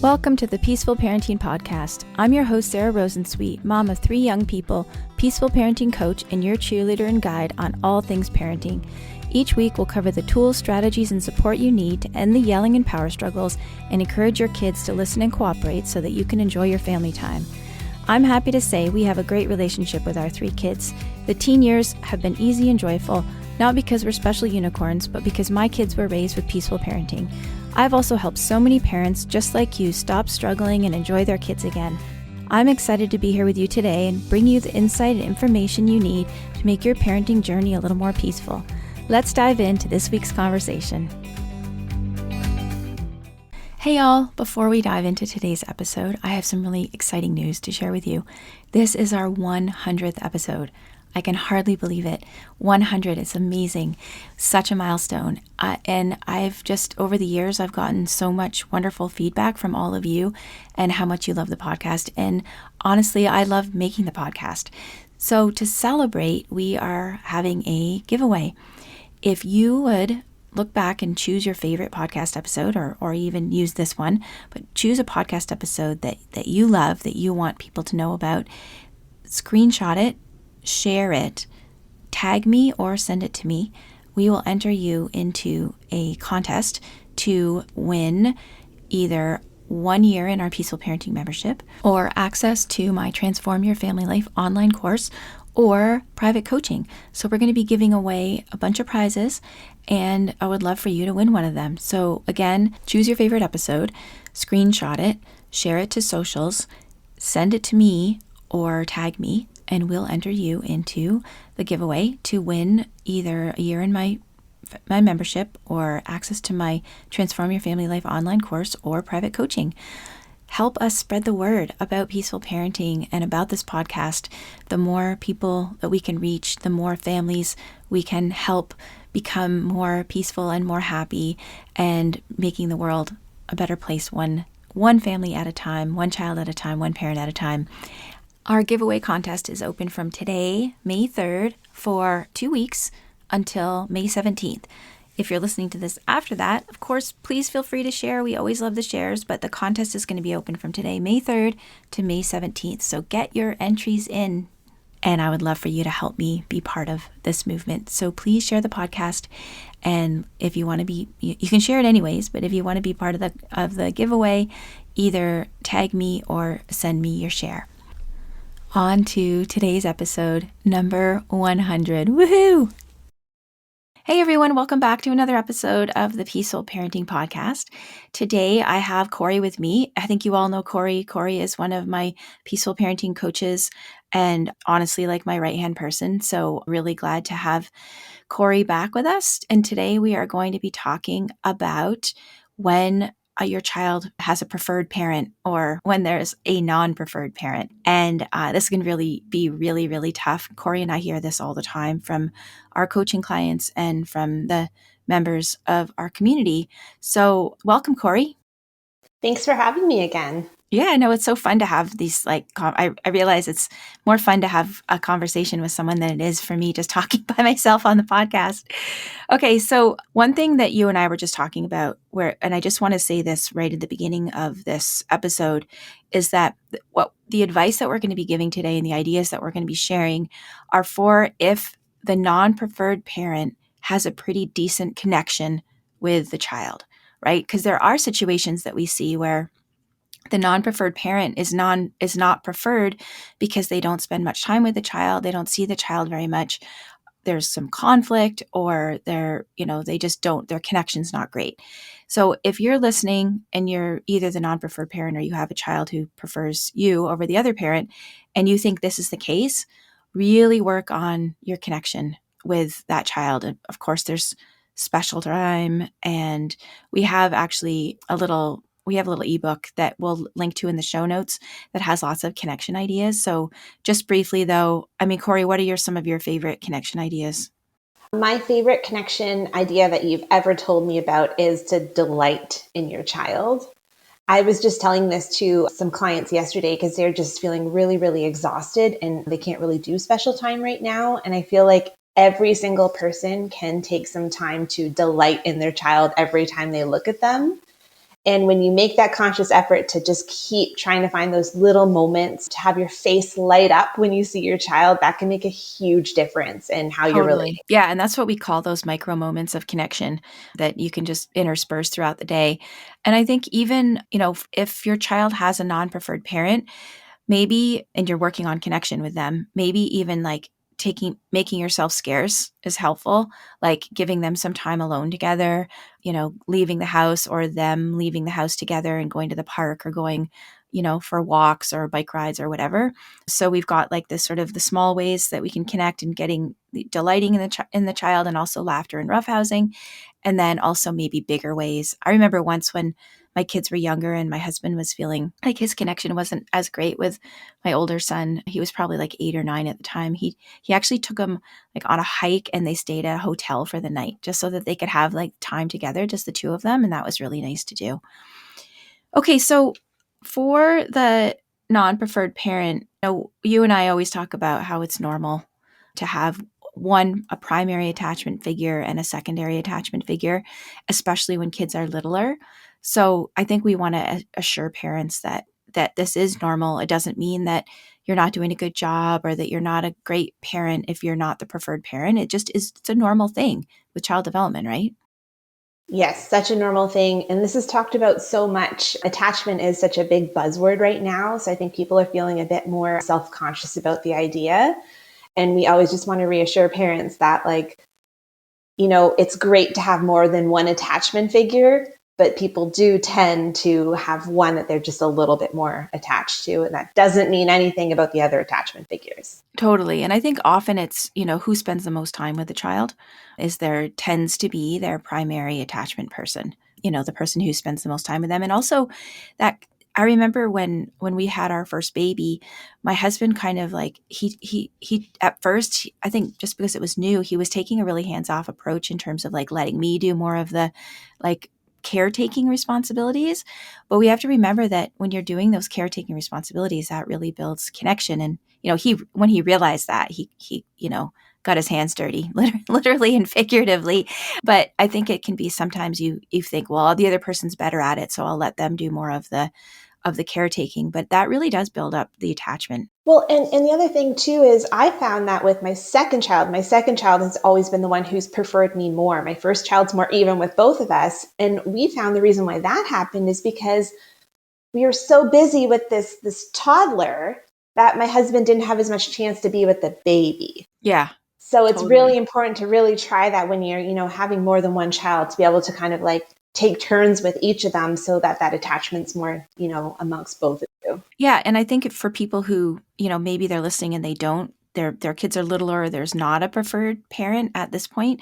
Welcome to the Peaceful Parenting Podcast. I'm your host, Sarah Rosensweet, mom of 3 young people, peaceful parenting coach, and your cheerleader and guide on all things parenting. Each week, we'll cover the tools, strategies, and support you need to end the yelling and power struggles and encourage your kids to listen and cooperate so that you can enjoy your family time. I'm happy to say we have a great relationship with our 3 kids. The teen years have been easy and joyful, not because we're special unicorns, but because my kids were raised with peaceful parenting. I've also helped so many parents just like you stop struggling and enjoy their kids again. I'm excited to be here with you today and bring you the insight and information you need to make your parenting journey a little more peaceful. Let's dive into this week's conversation. Hey y'all, before we dive into today's episode, I have some really exciting news to share with you. This is our 100th episode. I can hardly believe it. 100 is amazing. Such a milestone. And I've just, over the years, I've gotten so much wonderful feedback from all of you and how much you love the podcast. And honestly, I love making the podcast. So to celebrate, we are having a giveaway. If you would look back and choose your favorite podcast episode or even use this one, but choose a podcast episode that you love, that you want people to know about, screenshot it, share it, tag me or send it to me. We will enter you into a contest to win either 1 year in our Peaceful Parenting membership or access to my Transform Your Family Life online course or private coaching. So we're going to be giving away a bunch of prizes and I would love for you to win one of them. So again, choose your favorite episode, screenshot it, share it to socials, send it to me or tag me, and we'll enter you into the giveaway to win either a year in my membership or access to my Transform Your Family Life online course or private coaching. Help us spread the word about peaceful parenting and about this podcast. The more people that we can reach, the more families we can help become more peaceful and more happy and making the world a better place one family at a time, one child at a time, one parent at a time. Our giveaway contest is open from today, May 3rd, for 2 weeks until May 17th. If you're listening to this after that, of course, please feel free to share. We always love the shares, but the contest is going to be open from today, May 3rd to May 17th. So get your entries in, and I would love for you to help me be part of this movement. So please share the podcast, and if you want to be, you can share it anyways, but if you want to be part of the giveaway, either tag me or send me your share. On to today's episode, number 100. Woohoo! Hey everyone, welcome back to another episode of the Peaceful Parenting Podcast. Today I have Corey with me. I think you all know Corey. Corey is one of my peaceful parenting coaches and honestly like my right-hand person. So really glad to have Corey back with us. And today we are going to be talking about when your child has a preferred parent or when there's a non-preferred parent. And this can really be really, really tough. Corey and I hear this all the time from our coaching clients and from the members of our community. So welcome, Corey. Thanks for having me again. Yeah, no, it's so fun to have these, I realize it's more fun to have a conversation with someone than it is for me just talking by myself on the podcast. Okay, so one thing that you and I were just talking about, and I just want to say this right at the beginning of this episode, is that what the advice that we're going to be giving today and the ideas that we're going to be sharing are for if the non-preferred parent has a pretty decent connection with the child, right? Because there are situations that we see where the non-preferred parent is not preferred because they don't spend much time with the child. They don't see the child very much. There's some conflict or they just don't, their connection's not great. So if you're listening and you're either the non-preferred parent or you have a child who prefers you over the other parent and you think this is the case, really work on your connection with that child. And of course, there's special time, and we have actually a little ebook that we'll link to in the show notes that has lots of connection ideas. So just briefly though, Corey, what are some of your favorite connection ideas? My favorite connection idea that you've ever told me about is to delight in your child. I was just telling this to some clients yesterday because they're just feeling really, really exhausted and they can't really do special time right now. And I feel like every single person can take some time to delight in their child every time they look at them. And when you make that conscious effort to just keep trying to find those little moments to have your face light up when you see your child, that can make a huge difference in how you're Totally. relating. Yeah. And that's what we call those micro moments of connection that you can just intersperse throughout the day. And I think even, if your child has a non preferred parent, maybe, and you're working on connection with them, maybe even like making yourself scarce is helpful, like giving them some time alone together, leaving the house or them leaving the house together and going to the park or going, for walks or bike rides or whatever. So we've got like this sort of the small ways that we can connect and delighting in the child, and also laughter and roughhousing. And then also maybe bigger ways. I remember once when my kids were younger and my husband was feeling like his connection wasn't as great with my older son. He was probably like 8 or 9 at the time. He actually took him like on a hike, and they stayed at a hotel for the night just so that they could have like time together, just the two of them. And that was really nice to do. Okay, so for the non-preferred parent, you and I always talk about how it's normal to have a primary attachment figure and a secondary attachment figure, especially when kids are littler. So I think we want to assure parents that this is normal. It doesn't mean that you're not doing a good job or that you're not a great parent if you're not the preferred parent. It just is, it's a normal thing with child development, right? Yes, such a normal thing. And this is talked about so much. Attachment is such a big buzzword right now. So I think people are feeling a bit more self conscious about the idea. And we always just want to reassure parents that, like, it's great to have more than one attachment figure, but people do tend to have one that they're just a little bit more attached to. And that doesn't mean anything about the other attachment figures. Totally. And I think often it's, who spends the most time with the child tends to be their primary attachment person, the person who spends the most time with them. And also that I remember when we had our first baby, my husband kind of like he at first, I think just because it was new, he was taking a really hands-off approach in terms of like letting me do more of the like caretaking responsibilities. But we have to remember that when you're doing those caretaking responsibilities, that really builds connection. And when he realized that, he got his hands dirty, literally and figuratively. But I think it can be sometimes you think, well, the other person's better at it, so I'll let them do more of the caretaking. But that really does build up the attachment. Well, and the other thing too is I found that with my second child has always been the one who's preferred me more. My first child's more even with both of us. And we found the reason why that happened is because we were so busy with this toddler that my husband didn't have as much chance to be with the baby. Yeah. So it's Totally. really important to really try that when you're, having more than one child, to be able to kind of like take turns with each of them so that attachment's more, amongst both of you. Yeah, and I think for people who, maybe they're listening and they don't, their kids are littler, or there's not a preferred parent at this point,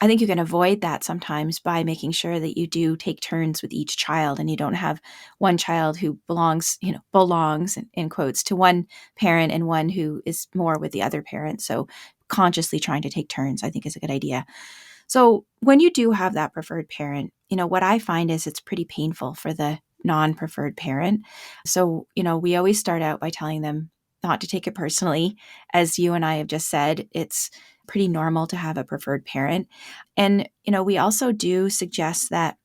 I think you can avoid that sometimes by making sure that you do take turns with each child, and you don't have one child who belongs in quotes to one parent and one who is more with the other parent. So consciously trying to take turns, I think, is a good idea. So when you do have that preferred parent, what I find is it's pretty painful for the non-preferred parent. So, we always start out by telling them not to take it personally. As you and I have just said, it's pretty normal to have a preferred parent. And, we also do suggest that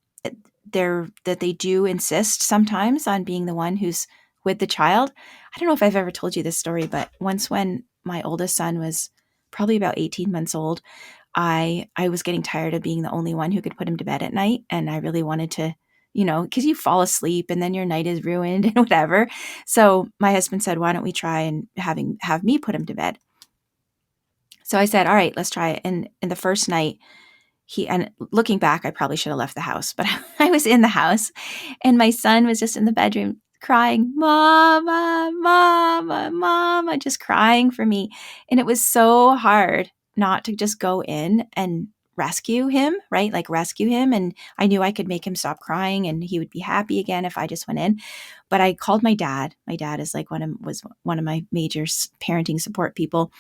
they do insist sometimes on being the one who's with the child. I don't know if I've ever told you this story, but once when my oldest son was probably about 18 months old, I was getting tired of being the only one who could put him to bed at night. And I really wanted to, because you fall asleep and then your night is ruined and whatever. So my husband said, why don't we try and have me put him to bed? So I said, all right, let's try it. And in the first night, and looking back, I probably should have left the house, but I was in the house and my son was just in the bedroom crying, Mama, Mama, Mama, just crying for me. And it was so hard not to just go in and rescue him, right? Like rescue him. And I knew I could make him stop crying and he would be happy again if I just went in. But I called my dad. My dad is like was one of my major parenting support people.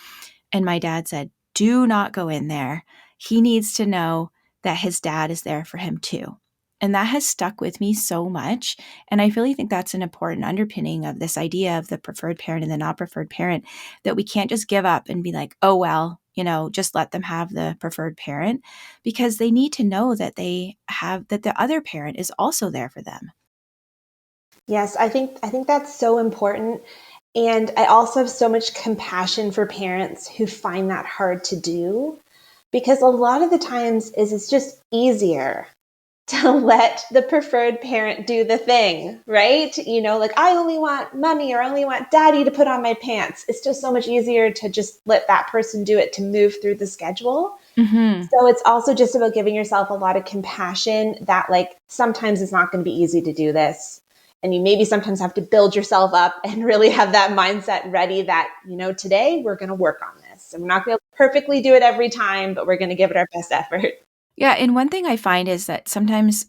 And my dad said, do not go in there. He needs to know that his dad is there for him too. And that has stuck with me so much. And I really think that's an important underpinning of this idea of the preferred parent and the not preferred parent, that we can't just give up and be like, oh, well, just let them have the preferred parent, because they need to know that that the other parent is also there for them. Yes, I think that's so important. And I also have so much compassion for parents who find that hard to do, because a lot of the times it's just easier to let the preferred parent do the thing, right? Like, I only want mommy or I only want daddy to put on my pants. It's just so much easier to just let that person do it, to move through the schedule. Mm-hmm. So it's also just about giving yourself a lot of compassion that, like, sometimes it's not going to be easy to do this. And you maybe sometimes have to build yourself up and really have that mindset ready that, today we're going to work on this. And we're not going to perfectly do it every time, but we're going to give it our best effort. Yeah, and one thing I find is that sometimes,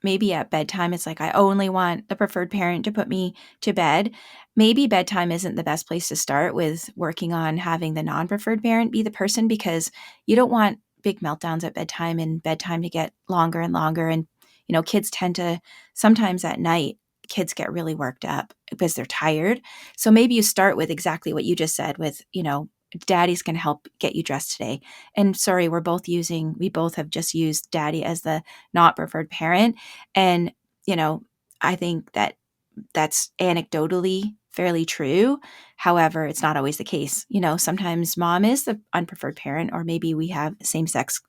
maybe at bedtime, it's like I only want the preferred parent to put me to bed. Maybe bedtime isn't the best place to start with working on having the non-preferred parent be the person, because you don't want big meltdowns at bedtime and bedtime to get longer and longer. And, kids tend to, sometimes at night, kids get really worked up because they're tired. So maybe you start with exactly what you just said with, daddy's going to help get you dressed today. And sorry, we both have just used daddy as the not preferred parent. And, I think that that's anecdotally fairly true. However, it's not always the case. Sometimes mom is the unpreferred parent, or maybe we have same sex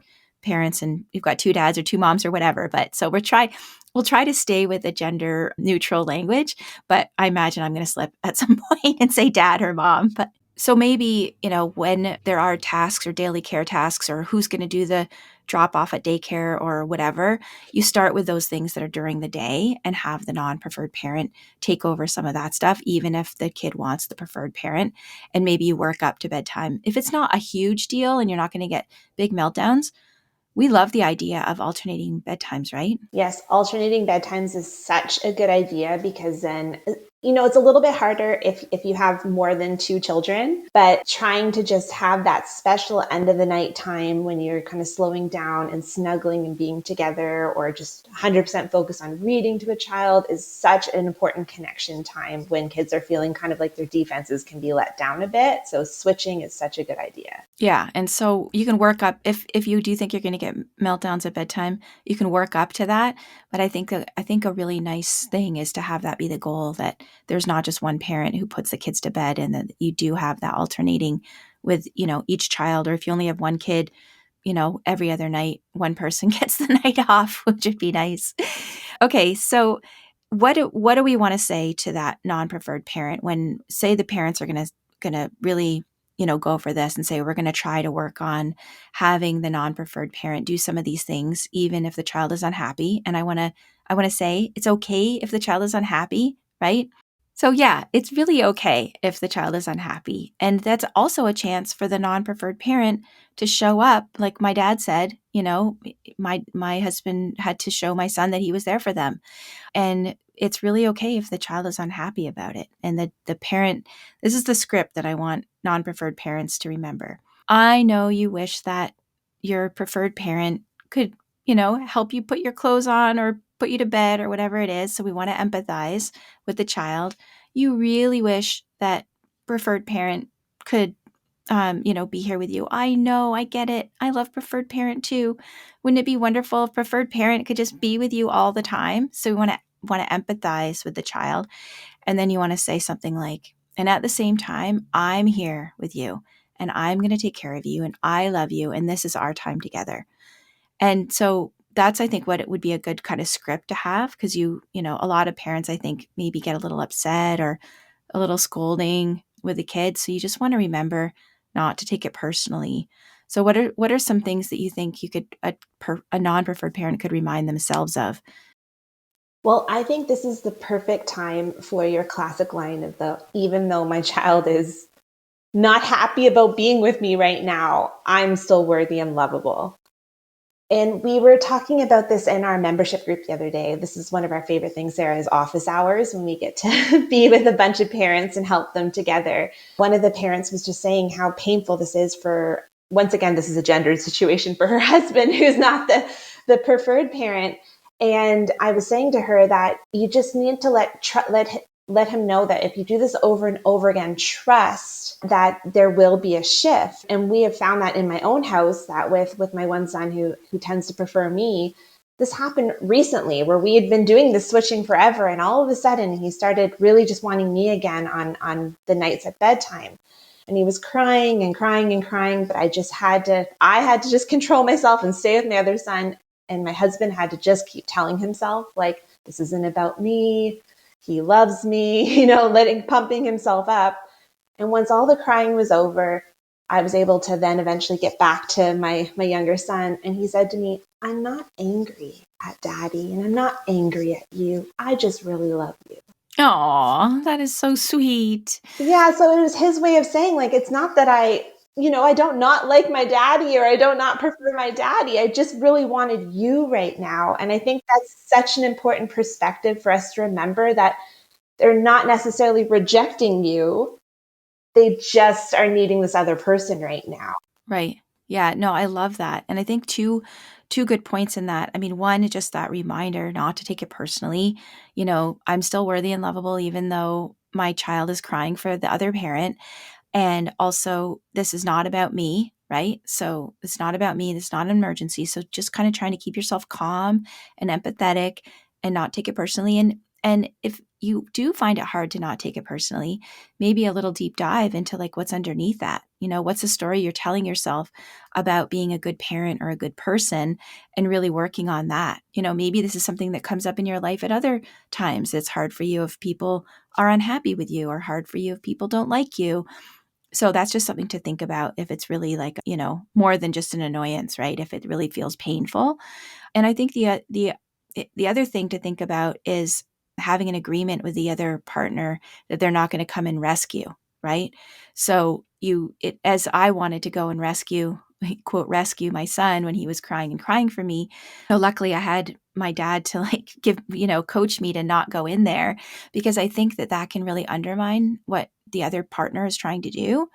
parents and we've got two dads or two moms or whatever. But so we'll try to stay with a gender neutral language, but I imagine I'm going to slip at some point and say dad or mom. But so maybe, when there are tasks or daily care tasks, or who's going to do the drop off at daycare or whatever, you start with those things that are during the day and have the non-preferred parent take over some of that stuff, even if the kid wants the preferred parent. And maybe you work up to bedtime. If it's not a huge deal and you're not going to get big meltdowns, we love the idea of alternating bedtimes, right? Yes, alternating bedtimes is such a good idea, because then, it's a little bit harder if you have more than two children, but trying to just have that special end of the night time when you're kind of slowing down and snuggling and being together, or just 100% focus on reading to a child, is such an important connection time when kids are feeling kind of like their defenses can be let down a bit. So switching is such a good idea. Yeah. And so you can work up, if you do think you're going to get meltdowns at bedtime, you can work up to that. But I think a really nice thing is to have that be the goal, that there's not just one parent who puts the kids to bed, and that you do have that alternating with, each child. Or if you only have one kid, every other night, one person gets the night off, which would be nice. Okay. So what do we want to say to that non-preferred parent when, say, the parents are going to really go for this and say, we're going to try to work on having the non-preferred parent do some of these things, even if the child is unhappy. And I want to say it's okay if the child is unhappy, right? So yeah, it's really okay if the child is unhappy. And that's also a chance for the non-preferred parent to show up. Like my dad said, my husband had to show my son that he was there for them. And it's really okay if the child is unhappy about it. And the parent, this is the script that I want non-preferred parents to remember. I know you wish that your preferred parent could, help you put your clothes on or put you to bed or whatever it is. So we want to empathize with the child. You really wish that preferred parent could be here with you. I know, I get it. I love preferred parent too. Wouldn't it be wonderful if preferred parent could just be with you all the time? So we want to empathize with the child. And then you want to say something like, and at the same time, I'm here with you and I'm going to take care of you and I love you and this is our time together. And so that's, I think, what it would be a good kind of script to have, because a lot of parents, I think, maybe get a little upset or a little scolding with the kids. So you just want to remember not to take it personally. So what are some things that you think you could a non-preferred parent could remind themselves of? Well, I think this is the perfect time for your classic line of the, even though my child is not happy about being with me right now, I'm still worthy and lovable. And we were talking about this in our membership group the other day. This is one of our favorite things there, is office hours, when we get to be with a bunch of parents and help them together. One of the parents was just saying how painful this is for, once again, this is a gendered situation for her husband, who's not the preferred parent. And I was saying to her that you just need to let let him know that if you do this over and over again, trust that there will be a shift. And we have found that in my own house, that with my one son who tends to prefer me, this happened recently where we had been doing this switching forever, and all of a sudden he started really just wanting me again on the nights at bedtime. And he was crying and crying and crying, but I had to just control myself and stay with my other son. And my husband had to just keep telling himself, like, this isn't about me. He loves me, pumping himself up. And once all the crying was over, I was able to then eventually get back to my younger son. And he said to me, I'm not angry at daddy and I'm not angry at you. I just really love you. Aw, that is so sweet. Yeah, so it was his way of saying, like, it's not that I don't not like my daddy or I don't not prefer my daddy. I just really wanted you right now. And I think that's such an important perspective for us to remember, that they're not necessarily rejecting you. They just are needing this other person right now. Right. Yeah, no, I love that. And I think two good points in that. I mean, one, just that reminder not to take it personally. I'm still worthy and lovable even though my child is crying for the other parent. And also, this is not about me, right? So it's not about me. It's not an emergency. So just kind of trying to keep yourself calm and empathetic and not take it personally. And if you do find it hard to not take it personally, maybe a little deep dive into like what's underneath that. What's the story you're telling yourself about being a good parent or a good person, and really working on that. Maybe this is something that comes up in your life at other times. It's hard for you if people are unhappy with you, or hard for you if people don't like you. So that's just something to think about if it's really like, more than just an annoyance, right? If it really feels painful. And I think the other thing to think about is having an agreement with the other partner that they're not going to come and rescue, right? So as I wanted to go and rescue, quote, rescue my son when he was crying and crying for me. So luckily I had my dad to like coach me to not go in there, because I think that can really undermine what the other partner is trying to do.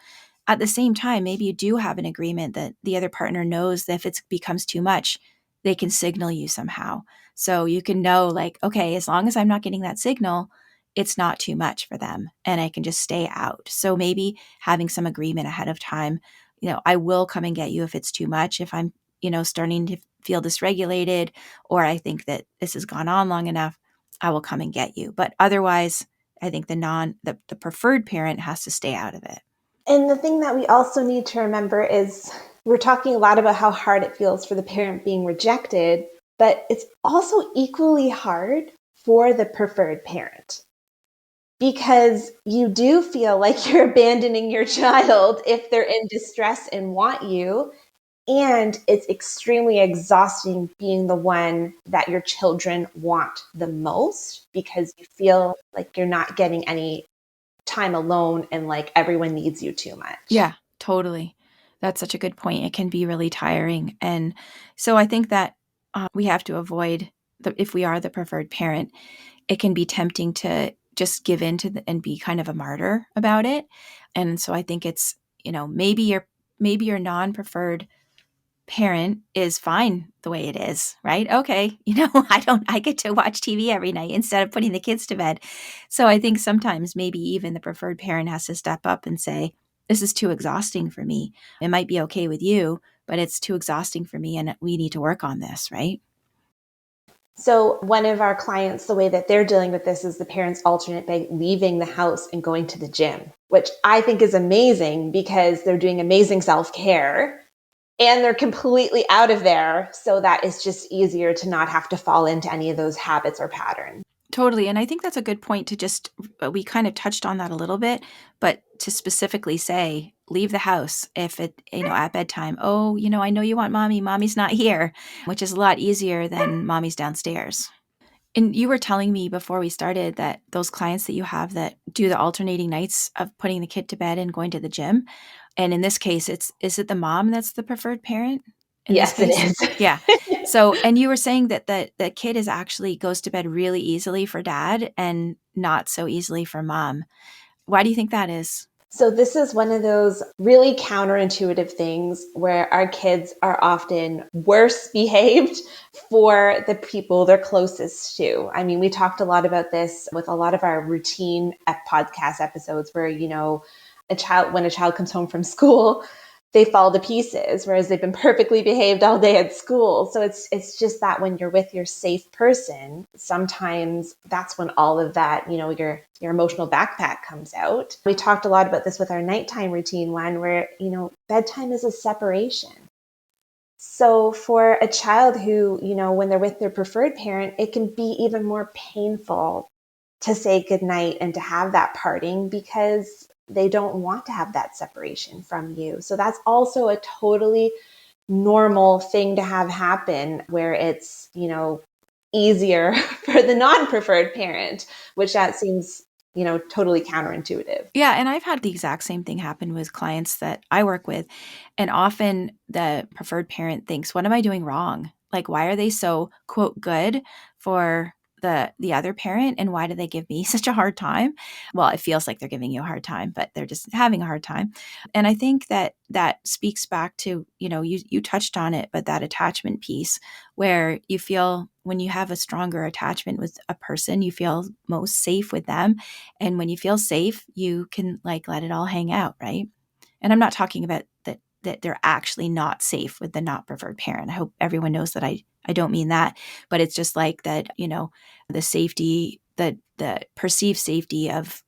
At the same time, maybe you do have an agreement that the other partner knows that if it becomes too much, they can signal you somehow. So you can know, like, okay, as long as I'm not getting that signal, it's not too much for them and I can just stay out. So maybe having some agreement ahead of time, I will come and get you if it's too much, if I'm, starting to feel dysregulated, or I think that this has gone on long enough, I will come and get you. But otherwise, I think the preferred parent has to stay out of it. And the thing that we also need to remember is, we're talking a lot about how hard it feels for the parent being rejected, but it's also equally hard for the preferred parent, because you do feel like you're abandoning your child if they're in distress and want you. And it's extremely exhausting being the one that your children want the most, because you feel like you're not getting any time alone and like everyone needs you too much. Yeah, totally. That's such a good point. It can be really tiring. And so I think that we have to avoid, if we are the preferred parent, it can be tempting to just give in to and be kind of a martyr about it. And so I think it's, maybe your non-preferred parent is fine the way it is, right? Okay, I get to watch TV every night instead of putting the kids to bed. So I think sometimes maybe even the preferred parent has to step up and say, this is too exhausting for me. It might be okay with you, but it's too exhausting for me and we need to work on this, right? So, one of our clients, the way that they're dealing with this is the parents alternate by leaving the house and going to the gym, which I think is amazing because they're doing amazing self care and they're completely out of there. So that it's just easier to not have to fall into any of those habits or patterns. Totally. And I think that's a good point to just, we kind of touched on that a little bit, but to specifically say, leave the house if it, at bedtime, oh, I know you want mommy, mommy's not here, which is a lot easier than mommy's downstairs. And you were telling me before we started that those clients that you have that do the alternating nights of putting the kid to bed and going to the gym. And in this case, is it the mom that's the preferred parent in this Yes, it case? is. Yeah. So, and you were saying that the kid is actually goes to bed really easily for dad and not so easily for mom. Why do you think that is? So, this is one of those really counterintuitive things where our kids are often worse behaved for the people they're closest to. I mean, we talked a lot about this with a lot of our routine podcast episodes where, when a child comes home from school, they fall to pieces, whereas they've been perfectly behaved all day at school. So it's just that when you're with your safe person, sometimes that's when all of that, your emotional backpack comes out. We talked a lot about this with our nighttime routine one, where bedtime is a separation. So for a child who, when they're with their preferred parent, it can be even more painful to say goodnight and to have that parting because they don't want to have that separation from you. So that's also a totally normal thing to have happen where it's, easier for the non-preferred parent, which that seems, totally counterintuitive. Yeah, and I've had the exact same thing happen with clients that I work with. And often the preferred parent thinks, what am I doing wrong? Like, why are they so, quote, good for the other parent, and why do they give me such a hard time? Well, it feels like they're giving you a hard time, but they're just having a hard time. And I think that that speaks back to, you touched on it, but that attachment piece where you feel when you have a stronger attachment with a person, you feel most safe with them, and when you feel safe, you can like let it all hang out, right? And I'm not talking about that they're actually not safe with the not preferred parent. I hope everyone knows that I don't mean that, but it's just like that, the safety, the perceived safety of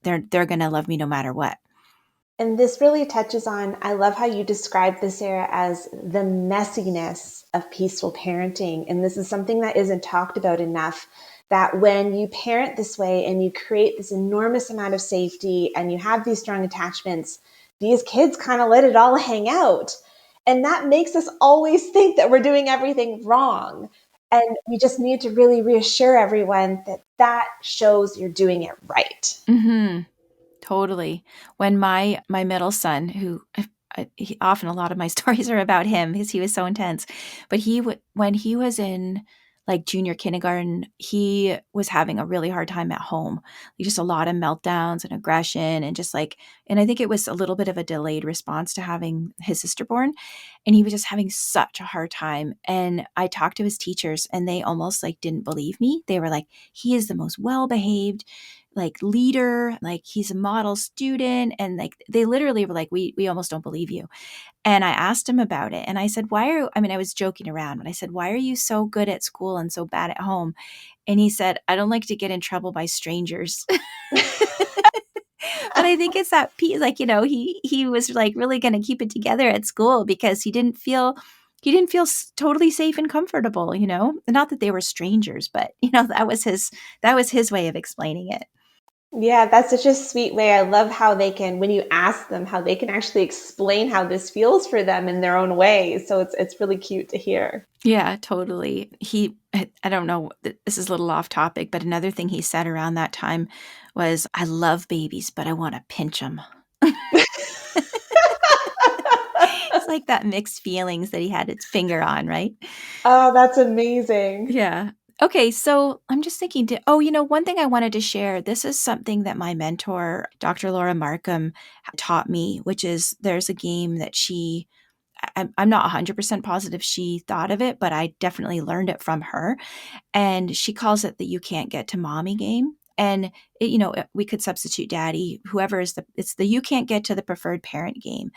they're going to love me no matter what. And this really touches on, I love how you describe this, Sarah, as the messiness of peaceful parenting. And this is something that isn't talked about enough, that when you parent this way and you create this enormous amount of safety and you have these strong attachments, these kids kind of let it all hang out. And that makes us always think that we're doing everything wrong. And we just need to really reassure everyone that that shows you're doing it right. Mm-hmm. Totally. When my middle son, who often a lot of my stories are about him because he was so intense, but when he was in like junior kindergarten, he was having a really hard time at home. Just a lot of meltdowns and aggression, and just like, and I think it was a little bit of a delayed response to having his sister born, and he was just having such a hard time. And I talked to his teachers, and they almost like didn't believe me. They were like, he is the most well behaved like leader, like he's a model student, and like they literally were like, we almost don't believe you. And I asked him about it, and I said, I was joking around, but I said, why are you so good at school and so bad at home? And he said, I don't like to get in trouble by strangers. But I think it's that piece, like, he was like really going to keep it together at school because he didn't feel totally safe and comfortable, not that they were strangers, but that was his way of explaining it. Yeah, that's such a sweet way. I love how they can, when you ask them, how they can actually explain how this feels for them in their own way. So it's really cute to hear. Yeah, totally. I don't know, this is a little off topic, but another thing he said around that time was, I love babies, but I want to pinch them. It's like that mixed feelings that he had its finger on, right? Oh, that's amazing. Yeah. Okay, so I'm just thinking one thing I wanted to share. This is something that my mentor, Dr. Laura Markham, taught me, which is there's a game that I'm not 100% positive she thought of it, but I definitely learned it from her. And she calls it the you can't get to mommy game. And we could substitute daddy, whoever it's the you can't get to the preferred parent game.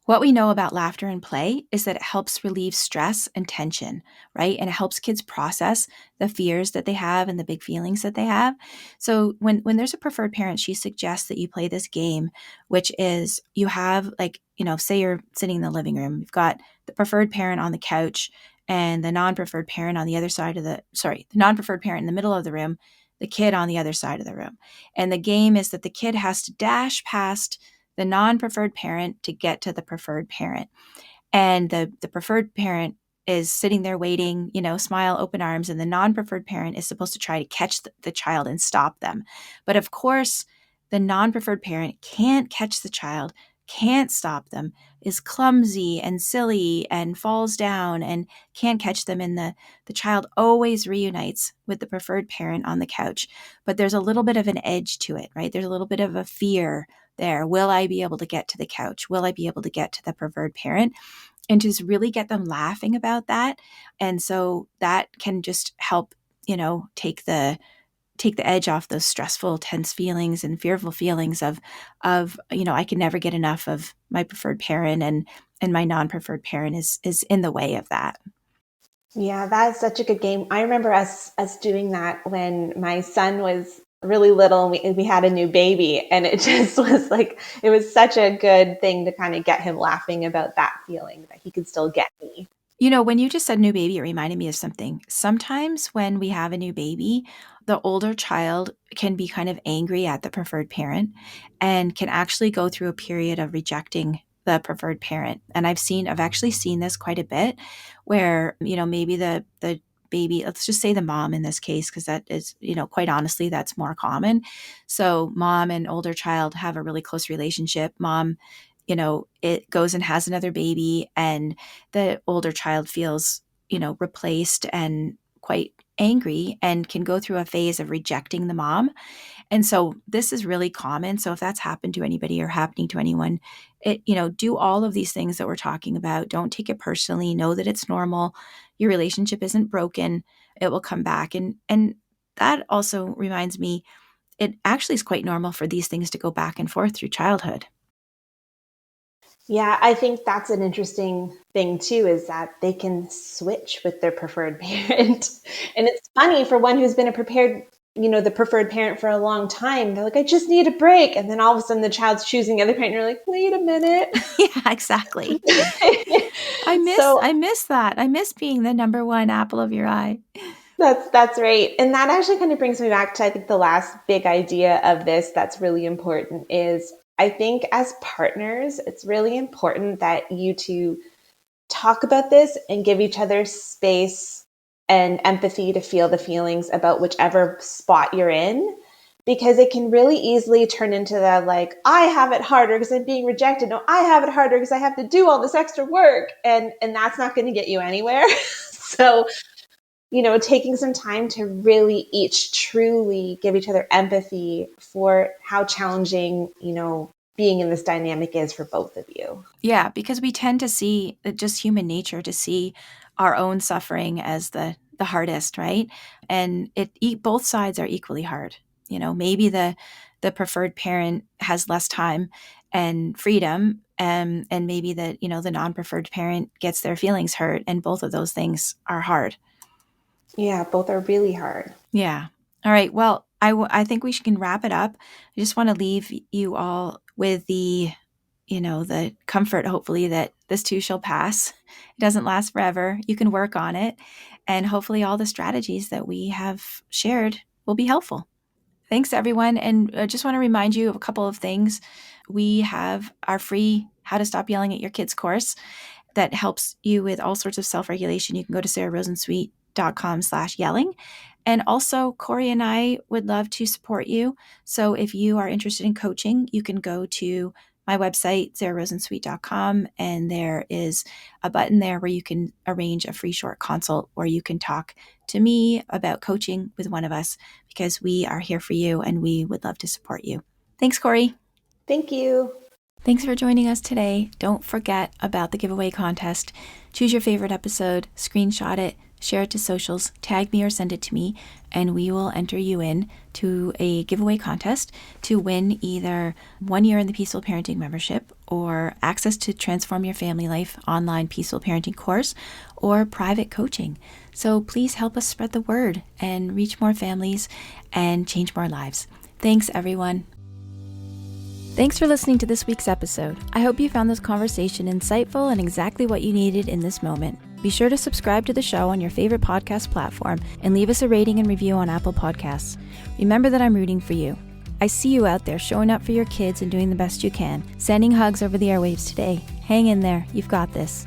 What we know about laughter and play is that it helps relieve stress and tension, right? And it helps kids process the fears that they have and the big feelings that they have. So when there's a preferred parent, she suggests that you play this game, which is you have like, say you're sitting in the living room, you've got the preferred parent on the couch and the non-preferred parent on the other side of the non-preferred parent in the middle of the room, the kid on the other side of the room. And the game is that the kid has to dash past the non-preferred parent to get to the preferred parent. And the preferred parent is sitting there waiting, smile, open arms, and the non-preferred parent is supposed to try to catch the child and stop them. But of course, the non-preferred parent can't catch the child can't stop them, is clumsy and silly and falls down and can't catch them, and the child always reunites with the preferred parent on the couch. But there's a little bit of an edge to it, right? There's a little bit of a fear there. Will I be able to get to the couch? Will I be able to get to the preferred parent? And just really get them laughing about that. And so that can just help, take the edge off those stressful, tense feelings and fearful feelings of, I can never get enough of my preferred parent, and my non-preferred parent is in the way of that. Yeah, that's such a good game. I remember us doing that when my son was really little and we had a new baby, and it just was like, it was such a good thing to kind of get him laughing about that feeling that he could still get me. When you just said new baby, it reminded me of something. Sometimes when we have a new baby, the older child can be kind of angry at the preferred parent and can actually go through a period of rejecting the preferred parent. And I've actually seen this quite a bit where, maybe the baby, let's just say the mom in this case, because that is, quite honestly, that's more common. So mom and older child have a really close relationship. Mom, it goes and has another baby, and the older child feels, replaced and quite angry and can go through a phase of rejecting the mom. And so this is really common. So if that's happened to anybody or happening to anyone, do all of these things that we're talking about. Don't take it personally. Know that it's normal. Your relationship isn't broken. It will come back. And that also reminds me, it actually is quite normal for these things to go back and forth through childhood. Yeah, I think that's an interesting thing too, is that they can switch with their preferred parent. And it's funny for one who's been the preferred parent for a long time. They're like, I just need a break. And then all of a sudden the child's choosing the other parent. And you're like, wait a minute. Yeah, exactly. I miss that. I miss being the number one apple of your eye. That's right. And that actually kind of brings me back to, I think, the last big idea of this that's really important is, I think as partners, it's really important that you two talk about this and give each other space and empathy to feel the feelings about whichever spot you're in, because it can really easily turn into the like, I have it harder because I'm being rejected. No, I have it harder because I have to do all this extra work. And that's not going to get you anywhere. So, taking some time to really each truly give each other empathy for how challenging, being in this dynamic is for both of you. Yeah, because we tend to see just human nature to see our own suffering as the hardest, right? And both sides are equally hard. Maybe the preferred parent has less time and freedom, and maybe the non-preferred parent gets their feelings hurt, and both of those things are hard. Yeah, both are really hard. Yeah. All right. Well, I think we can wrap it up. I just want to leave you all with the comfort, hopefully, that this too shall pass. It doesn't last forever. You can work on it. And hopefully all the strategies that we have shared will be helpful. Thanks, everyone. And I just want to remind you of a couple of things. We have our free How to Stop Yelling at Your Kids course that helps you with all sorts of self-regulation. You can go to sararosensweet.com/yelling. And also, Corey and I would love to support you. So if you are interested in coaching, you can go to my website, sararosensweet.com, and there is a button there where you can arrange a free short consult where you can talk to me about coaching with one of us, because we are here for you and we would love to support you. Thanks, Corey. Thank you. Thanks for joining us today. Don't forget about the giveaway contest. Choose your favorite episode, screenshot it, share it to socials, tag me or send it to me, and we will enter you in to a giveaway contest to win either 1 year in the Peaceful Parenting membership, or access to Transform Your Family Life online Peaceful Parenting course, or private coaching. So please help us spread the word and reach more families and change more lives. Thanks, everyone. Thanks for listening to this week's episode. I hope you found this conversation insightful and exactly what you needed in this moment. Be sure to subscribe to the show on your favorite podcast platform and leave us a rating and review on Apple Podcasts. Remember that I'm rooting for you. I see you out there showing up for your kids and doing the best you can. Sending hugs over the airwaves today. Hang in there. You've got this.